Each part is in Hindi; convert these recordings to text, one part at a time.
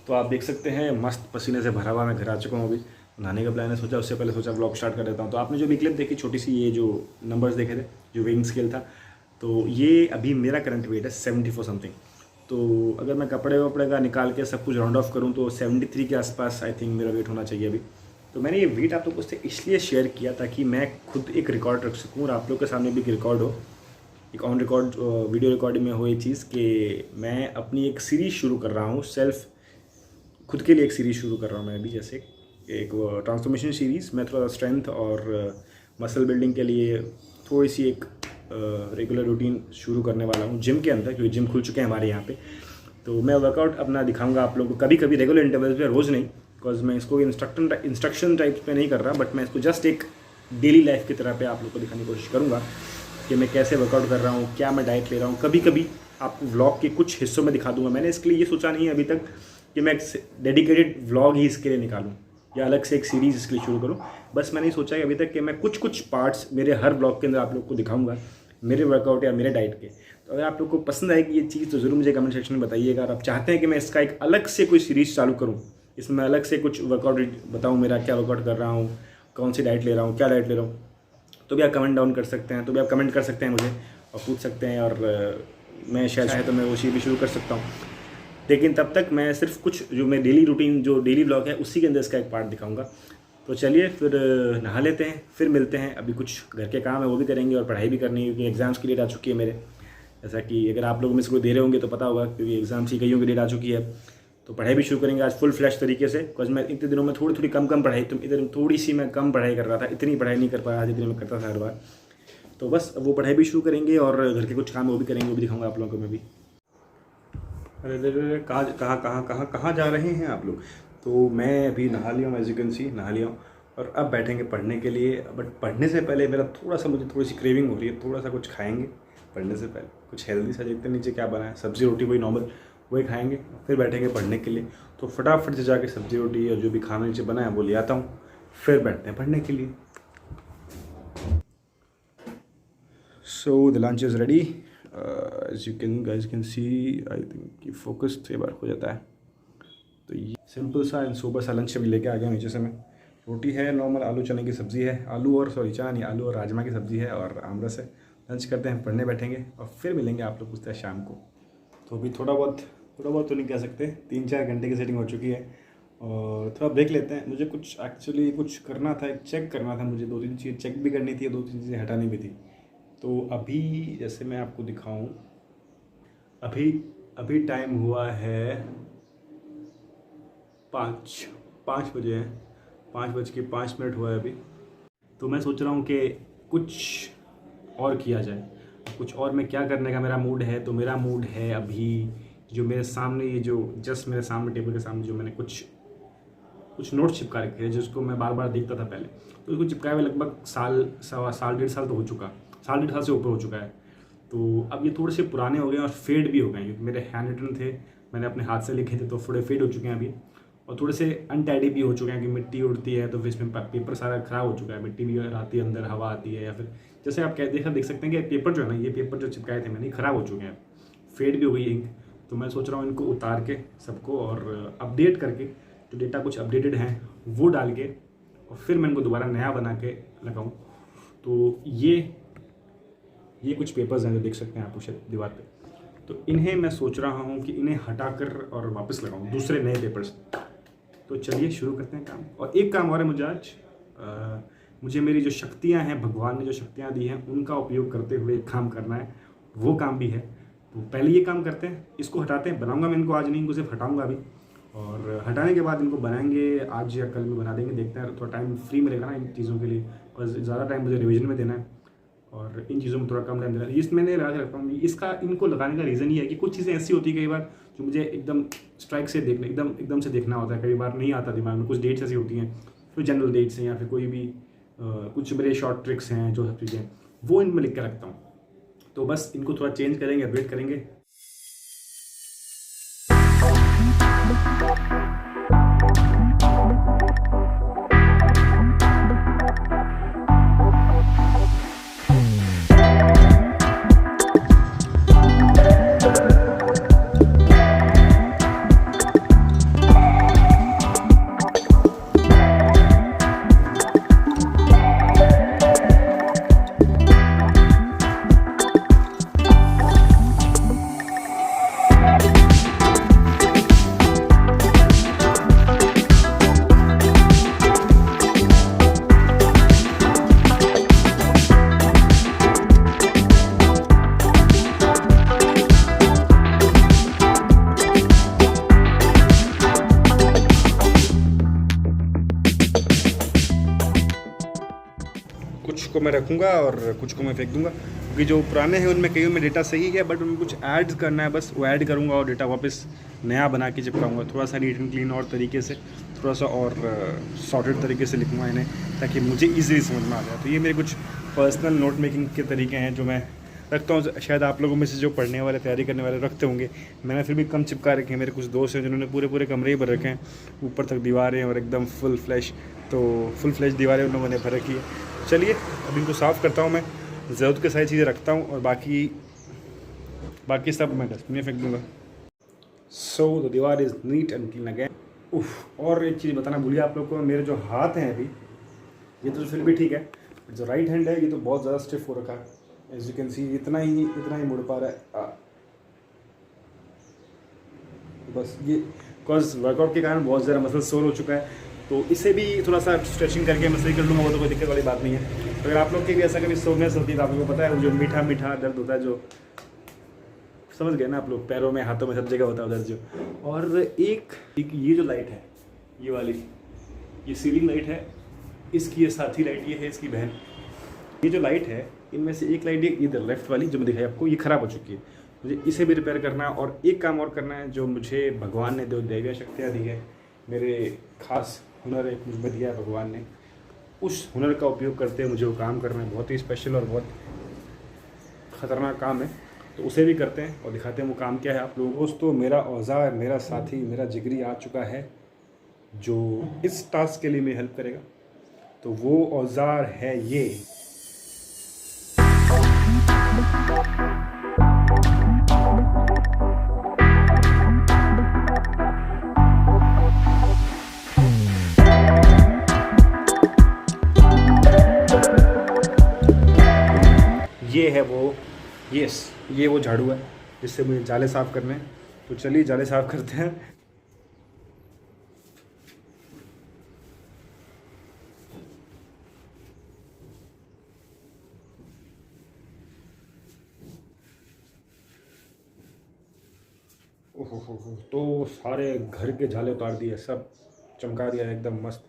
तो आप देख सकते हैं मस्त पसीने से भरा हुआ मैं घर आ चुका हूँ। अभी नहाने का प्लान है, सोचा उससे पहले सोचा व्लॉग स्टार्ट कर देता हूँ। तो आपने जो भी क्लिप देखी छोटी सी, ये जो नंबर्स देखे थे, जो वेइंग स्केल था, तो ये अभी मेरा करंट वेट है 74 समथिंग। तो अगर मैं कपड़े वपड़े का निकाल के सब कुछ राउंड ऑफ करूँ तो 73 के आसपास आई थिंक मेरा वेट होना चाहिए अभी। तो मैंने ये वेट आप लोगों से इसलिए शेयर किया ताकि मैं खुद एक रिकॉर्ड रख सकूँ और आप लोग के सामने भी एक रिकॉर्ड हो, एक ऑन रिकॉर्ड वीडियो रिकॉर्डिंग में हो ये चीज़ कि मैं अपनी एक सीरीज़ शुरू कर रहा हूँ, सेल्फ खुद के लिए एक सीरीज़ शुरू कर रहा हूँ मैं अभी। जैसे एक ट्रांसफॉर्मेशन सीरीज़, मैं थोड़ा स्ट्रेंथ और मसल बिल्डिंग के लिए थोड़ी सी एक रेगुलर रूटीन शुरू करने वाला हूँ जिम के अंदर, क्योंकि जिम खुल चुके हैं हमारे यहाँ पे। तो मैं वर्कआउट अपना दिखाऊंगा आप लोगों को, कभी कभी रेगुलर इंटरवल्स पे, रोज़ नहीं, बिकॉज मैं इसको इंस्ट्रक्शन टाइप पे नहीं कर रहा, बट मैं इसको जस्ट एक डेली लाइफ की तरह पे आप लोग को दिखाने की कोशिश करूँगा कि मैं कैसे वर्कआउट कर रहा हूँ, क्या मैं डाइट ले रहा हूँ। कभी कभी आपको व्लॉग के कुछ हिस्सों में दिखा दूंगा। मैंने इसके लिए ये सोचा नहीं है अभी तक कि मैं एक डेडिकेटेड व्लॉग ही इसके लिए निकालूँ या अलग से एक सीरीज़ इसके लिए शुरू करूँ। बस मैंने सोचा है अभी तक कि मैं कुछ पार्ट्स मेरे हर ब्लॉग के अंदर आप लोग को दिखाऊंगा, मेरे वर्कआउट या मेरे डाइट के। तो अगर आप लोग को पसंद आएगी ये चीज़ तो ज़रूर मुझे कमेंट सेक्शन में बताइएगा। अगर आप चाहते हैं कि मैं इसका एक अलग से कोई सीरीज़ चालू करूँ, इसमें अलग से कुछ वर्कआउट बताऊँ, मेरा क्या वर्कआउट कर रहा हूँ, कौन सी डाइट ले रहा हूँ, क्या डाइट ले रहा हूँ, तो भी आप कमेंट डाउन कर सकते हैं, तो भी आप कमेंट कर सकते हैं मुझे और पूछ सकते हैं, और मैं शायद चाहे तो मैं वो चीज़ भी शुरू कर सकता हूँ। लेकिन तब तक मैं सिर्फ कुछ जो मैं डेली रूटीन, जो डेली ब्लॉग है, उसी के अंदर इसका एक पार्ट दिखाऊंगा। तो चलिए फिर नहा लेते हैं, फिर मिलते हैं। अभी कुछ घर के काम है वो भी करेंगे और पढ़ाई भी करनी है, क्योंकि एग्ज़ाम्स की डेट आ चुकी है मेरे। जैसा कि अगर आप लोग में से कोई दे रहे होंगे तो पता होगा, क्योंकि एग्ज़ाम्स की कईयों की डेट आ चुकी है। तो पढ़ाई भी शुरू करेंगे आज फुल फ्लैश तरीके से, बिकॉज मैं इतने दिनों में थोड़ी कम पढ़ाई, तो इधर थोड़ी सी मैं कम पढ़ाई कर रहा था, इतनी पढ़ाई नहीं कर पाया जितनी मैं करता था हर बार। तो बस वो पढ़ाई भी शुरू करेंगे और घर के कुछ काम वो भी करेंगे, वो भी दिखाऊंगा आप लोगों को मैं भी। अरे कहाँ जा रहे हैं आप लोग? तो मैं अभी नहा लिया हूँ, एज यू कैन सी नहा लिया हूँ, और अब बैठेंगे पढ़ने के लिए। बट पढ़ने से पहले मेरा मुझे थोड़ी सी क्रेविंग हो रही है, थोड़ा सा कुछ खाएंगे पढ़ने से पहले, कुछ हेल्दी सा। देखते नीचे क्या बना है, सब्ज़ी रोटी वही नॉर्मल, वही खाएंगे, फिर बैठेंगे पढ़ने के लिए। तो फटाफट से जाके सब्ज़ी रोटी और जो भी खाना नीचे बना है वो ले आता हूँ, फिर बैठते हैं पढ़ने के लिए। So the lunch is ready, as you guys can see. I think ये फोकस कई बार हो जाता है। तो ये सिंपल सा एंड सुपर सा लंच अभी लेके आ गया नीचे से मैं। रोटी है नॉर्मल, आलू चने की सब्ज़ी है, आलू और राजमा की सब्ज़ी है, और आमरस है। लंच करते हैं, पढ़ने बैठेंगे और फिर मिलेंगे आप लोग पूछते हैं शाम को। तो अभी थोड़ा बहुत तो नहीं कह सकते, 3-4 घंटे की सेटिंग हो चुकी है और थोड़ा ब्रेक लेते हैं। मुझे कुछ करना था, एक चेक करना था मुझे, 2-3 चीज़ चेक भी करनी थी, 2-3 चीज़ें हटानी भी थी। तो अभी जैसे मैं आपको दिखाऊं, अभी टाइम हुआ है 5 बजे हैं, 5:05 हुआ है अभी। तो मैं सोच रहा हूँ कि कुछ और किया जाए, कुछ और में क्या करने का मेरा मूड है। तो मेरा मूड है अभी जो मेरे सामने, ये जो जस्ट मेरे सामने टेबल के सामने जो मैंने कुछ नोट्स चिपका रखे हैं, जिसको मैं बार बार देखता था पहले। तो इसको चिपकाए हुए लगभग साल डेढ़ साल तो हो चुका, साल डेढ़ साल से ऊपर हो चुका है। तो अब ये थोड़े से पुराने हो गए और फेड भी हो गए, क्योंकि मेरे हैंड रिटन थे, मैंने अपने हाथ से लिखे थे, तो थोड़े फेड हो चुके हैं अभी, और थोड़े से अनटाइडी भी हो चुके हैं कि मिट्टी उड़ती है तो फिर इसमें पेपर सारा ख़राब हो चुका है, मिट्टी भी आती है अंदर, हवा आती है, या फिर जैसे आप देख सकते हैं कि पेपर जो है ना, ये पेपर जो चिपकाए थे मैंने, ख़राब हो चुके हैं, फेड भी हो गई इंक। तो मैं सोच रहा हूँ इनको उतार के सबको और अपडेट करके, जो डेटा कुछ अपडेटेड हैं वो डाल के, और फिर मैं इनको दोबारा नया बना के लगाऊँ। तो ये कुछ पेपर्स हैं जो देख सकते हैं आप उस दीवार पे। तो इन्हें मैं सोच रहा हूँ कि इन्हें हटाकर और वापस लगाऊँ दूसरे नए पेपर्स। तो चलिए शुरू करते हैं काम। और एक काम और है मुझे आज, मुझे मेरी जो शक्तियाँ हैं, भगवान ने जो शक्तियाँ दी हैं, उनका उपयोग करते हुए एक काम करना है, वो काम भी है। तो पहले ये काम करते हैं, इसको हटाते हैं। बनाऊँगा मैं इनको आज नहीं, इनको सिर्फ हटाऊँगा अभी, और हटाने के बाद इनको बनाएंगे, आज या कल में बना देंगे, देखते हैं। थोड़ा टाइम फ्री मिलेगा ना इन चीज़ों के लिए, और ज़्यादा टाइम मुझे रिविजन में देना है और इन चीज़ों में थोड़ा कम टाइम देना है। इस मैंने लगा के रखता हूँ। इनको लगाने का रीज़न ये है कि कुछ चीज़ें ऐसी होती है कई बार जो मुझे एकदम स्ट्राइक से देखना, एकदम से देखना होता है, कई बार नहीं आता दिमाग में। कुछ डेट्स ऐसी होती हैं, कोई जनरल डेट्स हैं, या फिर कोई भी कुछ मेरे शॉर्ट ट्रिक्स हैं, जो सब चीज़ें वो इनमें लिख के रखता हूँ। तो बस इनको थोड़ा चेंज करेंगे, अपडेट करेंगे। मैं रखूँगा और कुछ को मैं फेंक दूँगा, क्योंकि जो पुराने हैं उनमें कई में डेटा सही है, बट उनमें कुछ ऐड करना है, बस वो ऐड करूँगा और डेटा वापस नया बना के चिपकाऊँगा। थोड़ा सा नीट एंड क्लीन और तरीके से, थोड़ा सा और सॉर्टेड तरीके से लिखूँगा इन्हें, ताकि मुझे ईजिली समझ में आ जाए। तो ये मेरे कुछ पर्सनल नोट मेकिंग के तरीके हैं जो मैं रखता हूँ। शायद आप लोगों में से जो पढ़ने वाले, तैयारी करने वाले रखते होंगे, मैंने फिर भी कम चिपका रखे हैं। मेरे कुछ दोस्त हैं जिन्होंने पूरे कमरे ही भर रखे हैं, ऊपर तक दीवारें और एकदम फुल फ्लैश दीवारें उन लोगों ने भर रखी है। चलिए अब इनको साफ़ करता हूँ मैं, ज़रूरत के सारी चीज़ें रखता हूँ और बाकी सब मैं डस्टबिन में फेंक दूँगा। सो द दीवार is neat and clean again. और एक चीज़ बताना भूलिए आप लोग को, मेरे जो हाथ हैं अभी, ये तो फिर भी ठीक है, जो राइट हैंड है ये तो बहुत ज़्यादा स्टिफ हो रखा है। एज यू कैन सी इतना ही मुड़ पा रहा है बस। ये बिकॉज वर्कआउट के कारण बहुत ज़्यादा मसल सोर हो चुका है, तो इसे भी थोड़ा सा स्ट्रेचिंग करके मैं सही कर लूँगा, वो तो कोई दिक्कत वाली बात नहीं है। तो अगर आप लोग की भी ऐसा कभी सोरनेस होती है तो आप लोगों को पता है, वो जो मीठा दर्द होता है, जो समझ गए ना आप लोग, पैरों में, हाथों में, सब जगह होता है दर्द जो। और एक ये जो लाइट है, ये वाली, ये सीलिंग लाइट है, इसकी ये साथी लाइट ये है इसकी बहन। ये जो लाइट है, इनमें से एक लाइट इधर लेफ्ट वाली जो मैं दिखाई आपको, ये ख़राब हो चुकी है। मुझे इसे भी रिपेयर करना है और एक काम और करना है जो मुझे भगवान ने दैवीय शक्तियाँ दी है, मेरे खास हुनर एक मुझे दिया है भगवान ने, उस हुनर का उपयोग करते हुए मुझे वो काम करना है। बहुत ही स्पेशल और बहुत ख़तरनाक काम है, तो उसे भी करते हैं और दिखाते हैं वो काम क्या है आप लोगों को। दोस्तों मेरा औजार, मेरा साथी, मेरा जिगरी आ चुका है जो इस टास्क के लिए मेरी हेल्प करेगा। तो वो औजार है ये। ये है वो, ये वो झाड़ू है जिससे मुझे जाले साफ़ करने हैं। तो चलिए जाले साफ़ करते हैं। ओहो, तो सारे घर के जाले उतार दिए, सब चमका दिया एकदम मस्त।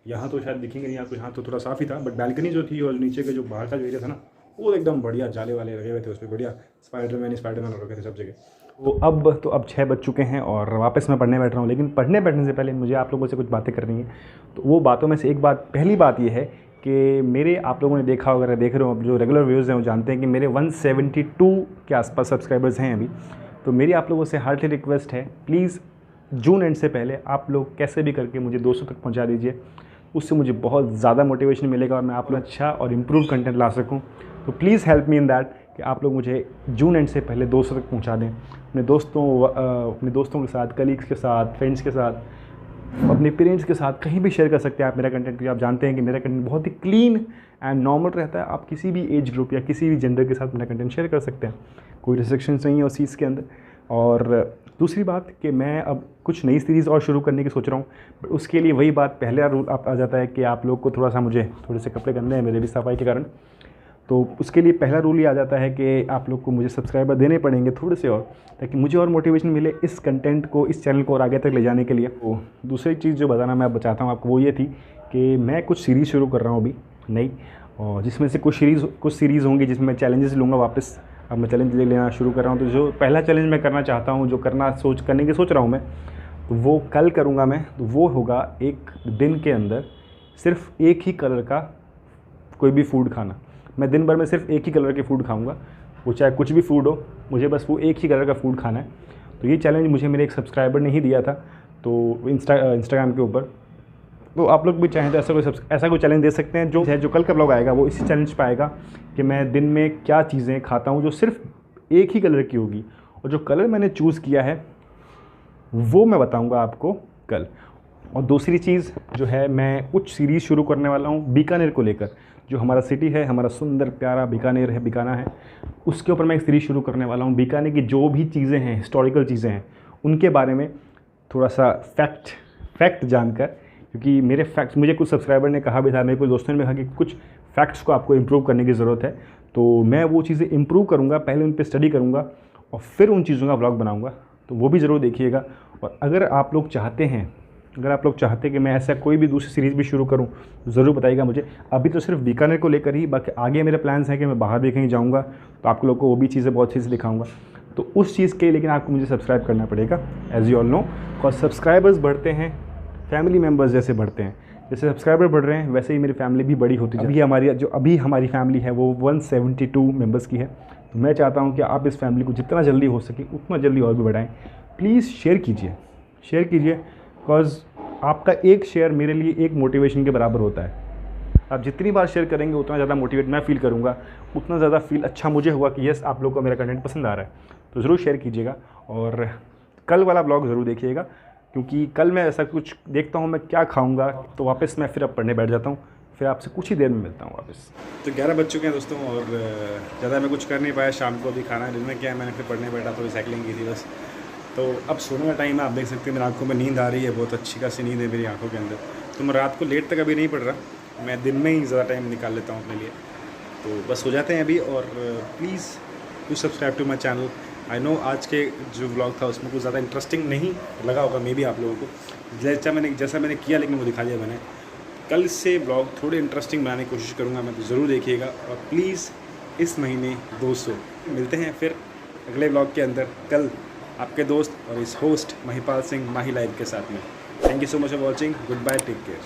यहाँ तो शायद दिखेंगे नहीं आपको, यहाँ तो थोड़ा साफ़ ही था, बट बालकनी जो थी और नीचे के जो बाहर का जो एरिया था ना, वो एकदम बढ़िया जाले वाले लगे हुए थे उस पर, बढ़िया स्पाइडरमैन रखे थे सब जगह। तो अब 6 बज चुके हैं और वापस मैं पढ़ने बैठ रहा हूँ। लेकिन पढ़ने बैठने से पहले मुझे आप लोगों से कुछ बातें करनी है। तो वो बातों में से एक बात, पहली बात ये है कि मेरे, आप लोगों ने देखा वगैरह देख रहे हो, जो रेगुलर व्यूज़ हैं वो जानते हैं कि मेरे 172 के आसपास सब्सक्राइबर्स हैं अभी। तो मेरी आप लोगों से हार्टली रिक्वेस्ट है, प्लीज़ जून एंड से पहले आप लोग कैसे भी करके मुझे 200 तक पहुँचा दीजिए। उससे मुझे बहुत ज़्यादा मोटिवेशन मिलेगा और मैं आप लोग अच्छा और इम्प्रूव कंटेंट ला सकूँ। तो please help me in that कि आप लोग मुझे जून एंड से पहले 200 तक पहुंचा दें। अपने दोस्तों के साथ, कलीग्स के साथ, फ्रेंड्स के साथ, अपने पेरेंट्स के साथ कहीं भी शेयर कर सकते हैं आप मेरा कंटेंट, क्योंकि आप जानते हैं कि मेरा कंटेंट बहुत ही क्लीन एंड नॉर्मल रहता है। आप किसी भी एज ग्रुप या किसी भी जेंडर के साथ मेरा कंटेंट शेयर कर सकते हैं, कोई रिस्ट्रिक्शंस नहीं है उस चीज़ के अंदर। और दूसरी बात कि मैं अब कुछ नई सीरीज़ और शुरू करने की सोच रहा हूँ, बट उसके लिए वही बात, पहले रूल आ जाता है कि आप लोग को थोड़ा सा, मुझे थोड़े से कपड़े गंदे हैं मेरे भी सफाई के कारण, तो उसके लिए पहला रूल ये आ जाता है कि आप लोग को मुझे सब्सक्राइबर देने पड़ेंगे थोड़े से और, ताकि मुझे और मोटिवेशन मिले इस कंटेंट को, इस चैनल को और आगे तक ले जाने के लिए। तो दूसरी चीज़ जो बताना मैं चाहता हूँ आपको, वो ये थी कि मैं कुछ सीरीज़ शुरू कर रहा हूँ अभी नई, और जिसमें से कुछ सीरीज़ होंगी जिसमें मैं चैलेंजेस लूँगा वापस। अब मैं चैलेंज लेना शुरू कर रहा हूँ। तो जो पहला चैलेंज मैं करना चाहता हूँ, जो करने की सोच रहा हूँ मैं, तो वो कल करूँगा मैं। तो वो होगा एक दिन के अंदर सिर्फ एक ही कलर का कोई भी फूड खाना। मैं दिन भर में सिर्फ एक ही कलर के फूड खाऊंगा, वो चाहे कुछ भी फूड हो, मुझे बस वो एक ही कलर का फूड खाना है। तो ये चैलेंज मुझे मेरे एक सब्सक्राइबर ने ही दिया था, तो इंस्टाग्राम के ऊपर। तो आप लोग भी चाहें तो ऐसा कोई चैलेंज दे सकते हैं। जो कल का ब्लॉग आएगा वो इसी चैलेंज पे आएगा कि मैं दिन में क्या चीज़ें खाता हूँ जो सिर्फ एक ही कलर की होगी, और जो कलर मैंने चूज़ किया है वो मैं बताऊँगा आपको कल। और दूसरी चीज़ जो है, मैं कुछ सीरीज़ शुरू करने वाला हूँ बीकानेर को लेकर। जो हमारा सिटी है, हमारा सुंदर प्यारा बीकानेर है, उसके ऊपर मैं एक सीरीज़ शुरू करने वाला हूँ। बीकानेर की जो भी चीज़ें हैं, हिस्टोरिकल चीज़ें हैं, उनके बारे में थोड़ा सा फैक्ट जानकर, क्योंकि मेरे फैक्ट्स, मुझे कुछ सब्सक्राइबर ने कहा भी था, मेरे कुछ दोस्तों ने भी कहा कि कुछ फैक्ट्स को आपको इम्प्रूव करने की ज़रूरत है। तो मैं वो चीज़ें इम्प्रूव करूँगा, पहले उन पर स्टडी करूँगा और फिर उन चीज़ों का व्लॉग बनाऊँगा। तो वो भी ज़रूर देखिएगा। और अगर आप लोग चाहते हैं अगर आप लोग चाहते हैं कि मैं ऐसा कोई भी दूसरी सीरीज़ भी शुरू करूं तो ज़रूर बताइएगा मुझे। अभी तो सिर्फ बीकानेर को लेकर ही, बाकी आगे मेरे प्लान्स हैं कि मैं बाहर भी कहीं जाऊँगा तो आप लोग को वो भी चीज़ें बहुत अच्छे से दिखाऊँगा। तो उस चीज़ के लिए लेकिन आपको मुझे सब्सक्राइब करना पड़ेगा, एज़ यू ऑल नो, और सब्सक्राइबर्स बढ़ते हैं फैमिली मेम्बर्स जैसे बढ़ते हैं। जैसे सब्सक्राइबर बढ़ रहे हैं वैसे ही मेरी फैमिली भी बड़ी होती है। अभी हमारी फैमिली है वो 172 मेंबर्स की है। तो मैं चाहता हूँ कि आप इस फैमिली को जितना जल्दी हो सके उतना जल्दी और भी बढ़ाएं। प्लीज़ शेयर कीजिए बिकॉज़ आपका एक शेयर मेरे लिए एक मोटिवेशन के बराबर होता है। आप जितनी बार शेयर करेंगे उतना ज़्यादा मोटिवेट मैं फ़ील करूँगा, उतना ज़्यादा फील अच्छा मुझे हुआ कि यस आप लोग को मेरा कंटेंट पसंद आ रहा है। तो ज़रूर शेयर कीजिएगा और कल वाला ब्लॉग ज़रूर देखिएगा, क्योंकि कल मैं ऐसा कुछ देखता हूँ मैं क्या खाऊंगा, तो वापस मैं फिर अब पढ़ने बैठ जाता हूँ। फिर आपसे कुछ ही देर में मिलता हूँ वापस। तो 11 बज चुके हैं दोस्तों और ज़्यादा मैं कुछ कर नहीं पाया। शाम को अभी खाना डिनर किया मैंने, फिर पढ़ने बैठा, थोड़ी साइकिलिंग की थी बस। तो अब सोने का टाइम है, आप देख सकते हैं मेरी आंखों में नींद आ रही है, बहुत अच्छी खासी नींद है मेरी आंखों के अंदर। तो मैं रात को लेट तक अभी नहीं पढ़ रहा, मैं दिन में ही ज़्यादा टाइम निकाल लेता हूँ अपने लिए। तो बस हो जाते हैं अभी। और please do subscribe to my channel. I know आज के जो व्लॉग था उसमें कुछ ज़्यादा इंटरेस्टिंग नहीं लगा होगा मे बी आप लोगों को, जैसा मैंने किया, लेकिन वो दिखा दिया मैंने। कल से व्लॉग थोड़े इंटरेस्टिंग बनाने की कोशिश करूँगा मैं, तो ज़रूर देखिएगा। और प्लीज़ इस महीने 200 मिलते हैं फिर अगले व्लॉग के अंदर कल, आपके दोस्त और इस होस्ट महिपाल सिंह माही लाइव के साथ में। Thank you so much for watching. Goodbye, take care.